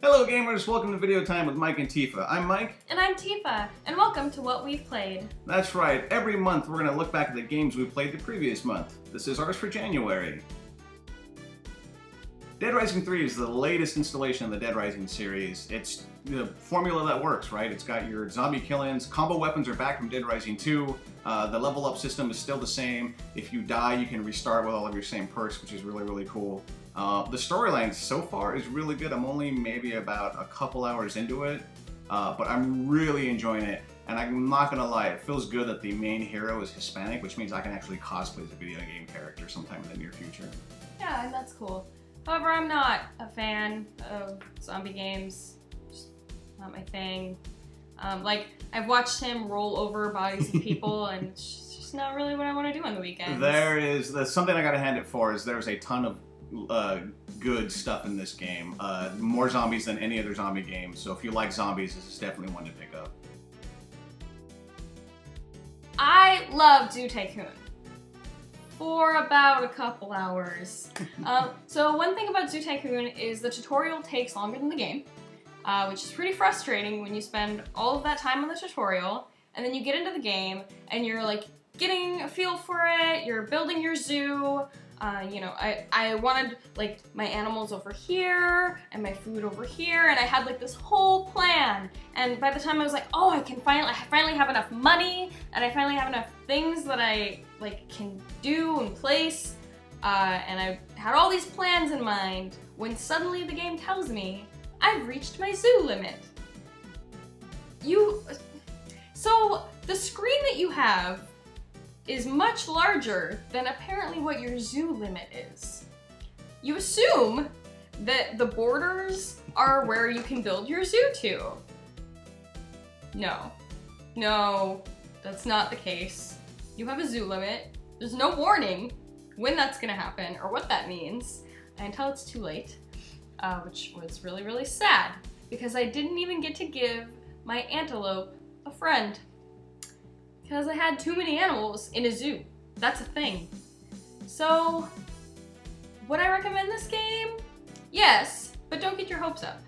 Hello gamers, welcome to Video Time with Mike and Tifa. I'm Mike. And I'm Tifa, and welcome to What We've Played. That's right, every month we're going to look back at the games we played the previous month. This is ours for January. Dead Rising 3 is the latest installation of the Dead Rising series. It's the formula that works, right? It's got your zombie kill-ins, combo weapons are back from Dead Rising 2, the level up system is still the same. If you die, you can restart with all of your same perks, which is really, really cool. The storyline so far is really good. I'm only maybe about a couple hours into it, but I'm really enjoying it. And I'm not gonna lie, it feels good that the main hero is Hispanic, which means I can actually cosplay as a video game character sometime in the near future. Yeah, and that's cool. However, I'm not a fan of zombie games. Just not my thing. Like, I've watched him roll over bodies of people, and it's just not really what I want to do on the weekends. There's something I gotta hand it for is there's a ton of good stuff in this game. More zombies than any other zombie game, so if you like zombies, this is definitely one to pick up. I love Tycoon for about a couple hours. So one thing about Tycoon is the tutorial takes longer than the game, which is pretty frustrating when you spend all of that time on the tutorial, and then you get into the game, and you're like getting a feel for it, you're building your zoo. You know, I wanted like my animals over here and my food over here, and I had like this whole plan. And by the time I was like, oh, I finally have enough money, and I finally have enough things that I like can do and place, and I had all these plans in mind, when suddenly the game tells me I've reached my zoo limit. So the screen that you have is much larger than apparently what your zoo limit is. You assume that the borders are where you can build your zoo to. No, that's not the case. You have a zoo limit. There's no warning when that's gonna happen or what that means until it's too late, which was really, really sad because I didn't even get to give my antelope a friend. Because I had too many animals in a zoo. That's a thing. So, would I recommend this game? Yes, but don't get your hopes up.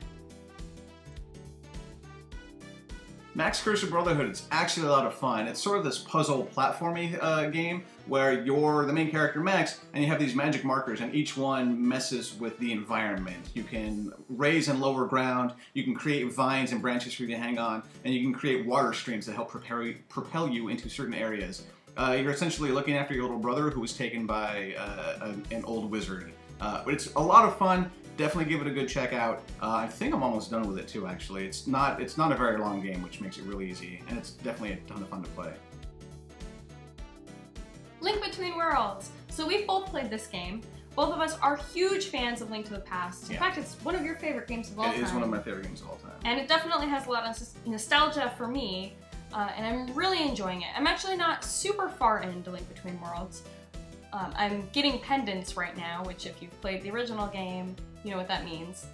Max Curse of Brotherhood is actually a lot of fun. It's sort of this puzzle platformy game where you're the main character Max and you have these magic markers and each one messes with the environment. You can raise and lower ground, you can create vines and branches for you to hang on, and you can create water streams that help propel you into certain areas. You're essentially looking after your little brother who was taken by an old wizard. But it's a lot of fun. Definitely give it a good check out. I think I'm almost done with it too, actually. It's not a very long game, which makes it really easy, and it's definitely a ton of fun to play. Link Between Worlds. So we've both played this game. Both of us are huge fans of Link to the Past. In fact, it's one of your favorite games of all time. It is one of my favorite games of all time. And it definitely has a lot of nostalgia for me, and I'm really enjoying it. I'm actually not super far into Link Between Worlds. I'm getting pendants right now, which if you've played the original game, you know what that means.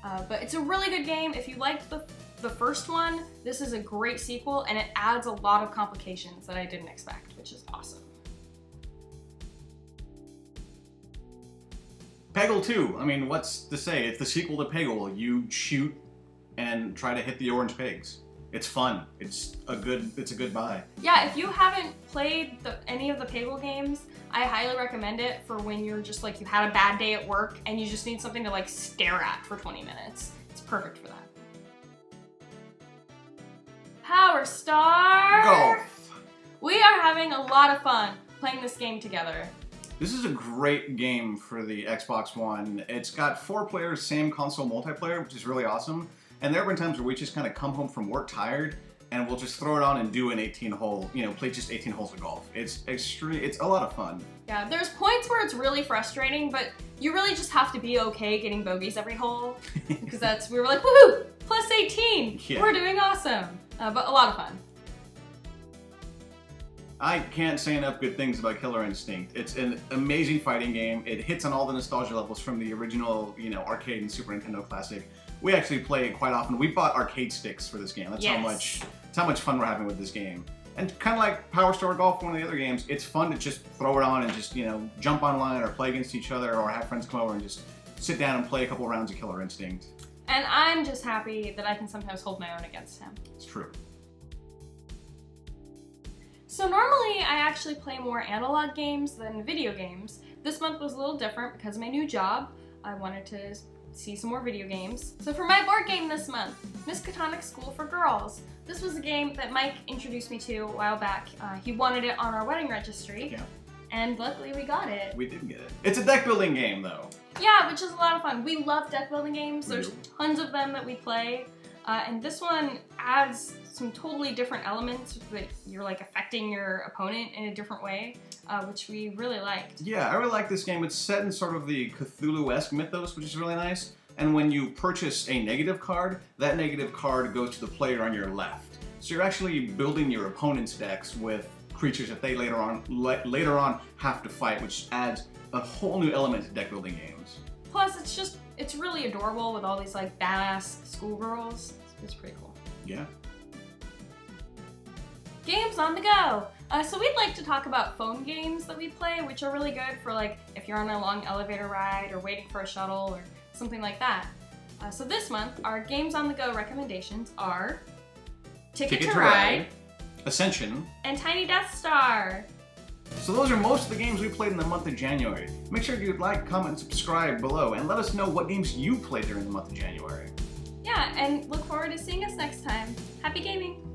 But it's a really good game. If you liked the first one, this is a great sequel, and it adds a lot of complications that I didn't expect, which is awesome. Peggle II, I mean, what's to say? It's the sequel to Peggle. You shoot and try to hit the orange pigs. It's fun. It's a good buy. Yeah, if you haven't played any of the Peggle games, I highly recommend it for when you're just like, you had a bad day at work and you just need something to like stare at for 20 minutes. It's perfect for that. Powerstar Golf. We are having a lot of fun playing this game together. This is a great game for the Xbox One. It's got 4 players, same console multiplayer, which is really awesome. And there have been times where we just kind of come home from work tired and we'll just throw it on and do an 18-hole, you know, play just 18 holes of golf. It's a lot of fun. Yeah, there's points where it's really frustrating, but you really just have to be okay getting bogeys every hole. Because we were like, woohoo, plus 18, yeah. We're doing awesome. But a lot of fun. I can't say enough good things about Killer Instinct. It's an amazing fighting game. It hits on all the nostalgia levels from the original, you know, arcade and Super Nintendo classic. We actually play it quite often. We bought arcade sticks for this game. That's how much fun we're having with this game. And kind of like Powerstar Golf, one of the other games, it's fun to just throw it on and just, you know, jump online or play against each other or have friends come over and just sit down and play a couple rounds of Killer Instinct. And I'm just happy that I can sometimes hold my own against him. It's true. So normally I actually play more analog games than video games. This month was a little different because of my new job. I wanted to see some more video games. So for my board game this month, Miskatonic School for Girls. This was a game that Mike introduced me to a while back. He wanted it on our wedding registry. Yeah. And luckily we got it. We did get it. It's a deck building game though. Yeah, which is a lot of fun. We love deck building games. We There's do. tons of them that we play. And this one adds some totally different elements that you're like affecting your opponent in a different way, which we really liked. Yeah, I really like this game. It's set in sort of the Cthulhu-esque mythos, which is really nice. And when you purchase a negative card, that negative card goes to the player on your left. So you're actually building your opponent's decks with creatures that they later on have to fight, which adds a whole new element to deck building games. Plus, it's really adorable with all these like badass schoolgirls. It's pretty cool. Yeah. Games on the go. So we'd like to talk about phone games that we play, which are really good for like if you're on a long elevator ride or waiting for a shuttle or something like that. So this month, our games on the go recommendations are Ticket to Ride, Ascension, and Tiny Death Star. So those are most of the games we played in the month of January. Make sure you like, comment, and subscribe below, and let us know what games you played during the month of January. Yeah, and look forward to seeing us next time. Happy gaming!